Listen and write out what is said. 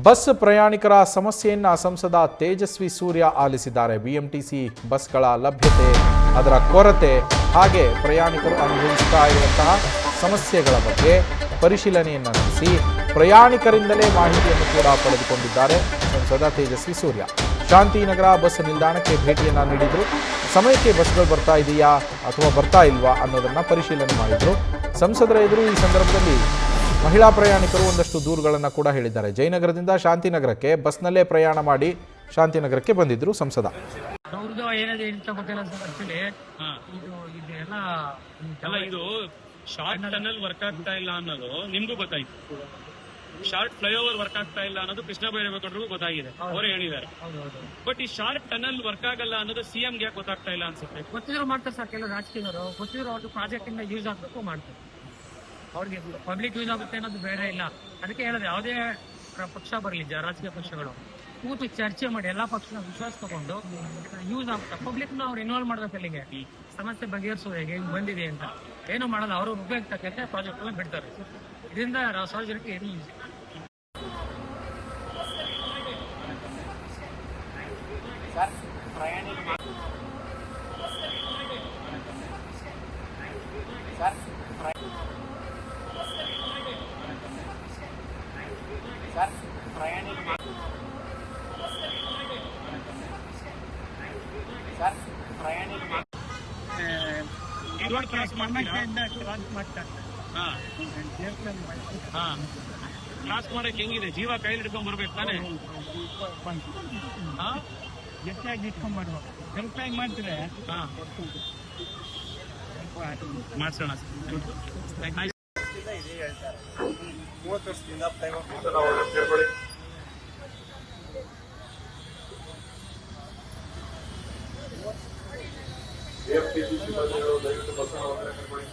Bus ಪ್ರಯಾಣಿಕರ ಸಮಸ್ಯೆಯನ್ನು ಸಂಸದ ತೇಜಸ್ವಿ ಸೂರ್ಯ ಆಲಿಸಿದ್ದಾರೆ. ಬಿಎಂಟಿಸಿ ಬಸ್ಗಳ ಲಭ್ಯತೆ, ಅದರ ಕೊರತೆ, ಹಾಗೆ ಪ್ರಯಾಣಿಕರು ಅನುಭವಿಸ್ತಾ ಇರುವಂತಹ ಸಮಸ್ಯೆಗಳ ಬಗ್ಗೆ ಪರಿಶೀಲನೆಯನ್ನು ನಡೆಸಿ ಪ್ರಯಾಣಿಕರಿಂದಲೇ ಮಾಹಿತಿಯನ್ನು ಕೂಡ ಪಡೆದುಕೊಂಡಿದ್ದಾರೆ ಸಂಸದ ತೇಜಸ್ವಿ ಸೂರ್ಯ. ಶಾಂತಿನಗರ ಬಸ್ ನಿಲ್ದಾಣಕ್ಕೆ ಭೇಟಿಯನ್ನು ನೀಡಿದರು. ಸಮಯಕ್ಕೆ ಬಸ್ಗಳು ಬರ್ತಾ ಇದೆಯಾ ಅಥವಾ ಬರ್ತಾ ಇಲ್ವಾ ಅನ್ನೋದನ್ನು ಪರಿಶೀಲನೆ ಮಾಡಿದರು. ಸಂಸದರ ಎದುರು ಈ ಸಂದರ್ಭದಲ್ಲಿ ಮಹಿಳಾ ಪ್ರಯಾಣಿಕರು ಒಂದಷ್ಟು ದೂರುಗಳನ್ನು ಕೂಡ ಹೇಳಿದ್ದಾರೆ. ಜಯನಗರದಿಂದ ಶಾಂತಿನಗರಕ್ಕೆ ಬಸ್ನಲ್ಲೇ ಪ್ರಯಾಣ ಮಾಡಿ ಶಾಂತಿನಗರಕ್ಕೆ ಬಂದಿದ್ರು ಸಂಸದ. ಇದು ಶಾರ್ಟ್ ಟನಲ್ ವರ್ಕ್ ಆಗ್ತಾ ಇಲ್ಲ ಅನ್ನೋದು ನಿಮ್ಗೂ ಗೊತ್ತಾಯ್ತು. ಶಾರ್ಟ್ ಫ್ಲೈಓವರ್ ವರ್ಕ್ ಆಗ್ತಾ ಇಲ್ಲ ಅನ್ನೋದು ಕೃಷ್ಣ ಬೈರೇಗೌಡರಿಗೂ ಗೊತ್ತಾಗಿದೆ, ಅವರೇ ಹೇಳಿದ್ದಾರೆ. ಬಟ್ ಈ ಶಾರ್ಟ್ ಟನಲ್ ವರ್ಕ್ ಆಗಲ್ಲ ಅನ್ನೋದು ಸಿಎಂ ಗೆ ಗೊತ್ತಾಗ್ತಾ ಇಲ್ಲ ಅನ್ಸುತ್ತೆ. ಗೊತ್ತಿದ್ರು ಮಾಡ್ತಾರೆ ಸರ್, ಕೆಲವು ರಾಜಕೀಯವರು ಗೊತ್ತಿದ್ರು ಅವ್ರಿಗೆ ಪ್ರಾಜೆಕ್ಟ್ ಇಂದ ಯೂಸ್ ಆಗ್ಬೇಕು ಮಾಡ್ತಾರೆ. ಅವ್ರಿಗೆ ಪಬ್ಲಿಕ್ ಯೂಸ್ ಆಗುತ್ತೆ ಅನ್ನೋದು ಬೇಡ ಇಲ್ಲ. ಅದಕ್ಕೆ ಹೇಳೋದು, ಯಾವುದೇ ಪಕ್ಷ ಬರಲಿ, ರಾಜಕೀಯ ಪಕ್ಷಗಳು ಕೂತು ಚರ್ಚೆ ಮಾಡಿ ಎಲ್ಲಾ ಪಕ್ಷನ ವಿಶ್ವಾಸ ತಗೊಂಡು ಯೂಸ್ ಆಗುತ್ತೆ. ಪಬ್ಲಿಕ್ ನ ಅವ್ರು ಇನ್ವಾಲ್ವ್ ಮಾಡ್ಬೇಕು. ಅಲ್ಲಿಗೆ ಸಮಸ್ಯೆ ಬಗೆಹರಿಸೋದು ಹೇಗೆ ಬಂದಿದೆ ಅಂತ ಏನು ಮಾಡಲ್ಲ. ಅವರು ಉಪಯೋಗ ತಕ್ಕಂತೆ ಪ್ರಾಜೆಕ್ಟ್ ಎಲ್ಲ ಬಿಡ್ತಾರೆ. ಇದರಿಂದ ಸಾರ್ವಜನಿಕ ಏನು ಯೂಸ್. ಕ್ರಾಸ್ ಮಾಡಕ್ ಹೆಂಗಿದೆ? ಜೀವ ಕೈಲಿ ಹಿಡ್ಕೊಂಡ್ ಬರ್ಬೇಕು ತಾನೆ. ಎಷ್ಟಾಗಿ ಇಟ್ಕೊಂಡ್ ಮಾಡ್ಬೇಕು. ಹೆಲ್ಪ್ ಲೈನ್ ಮಾಡ್ತಾರೆ. ಮಾಡ್ಸೋಣ. 30 ವರ್ಷದಿಂದ AFTC ಸಿಬ್ಬಂದಿಗಳು ದಯವಿಟ್ಟು ಬಸ್ಸನ್ನು ಹೊರಗಡೆ ಕರ್ಕೊಳ್ಳಿ.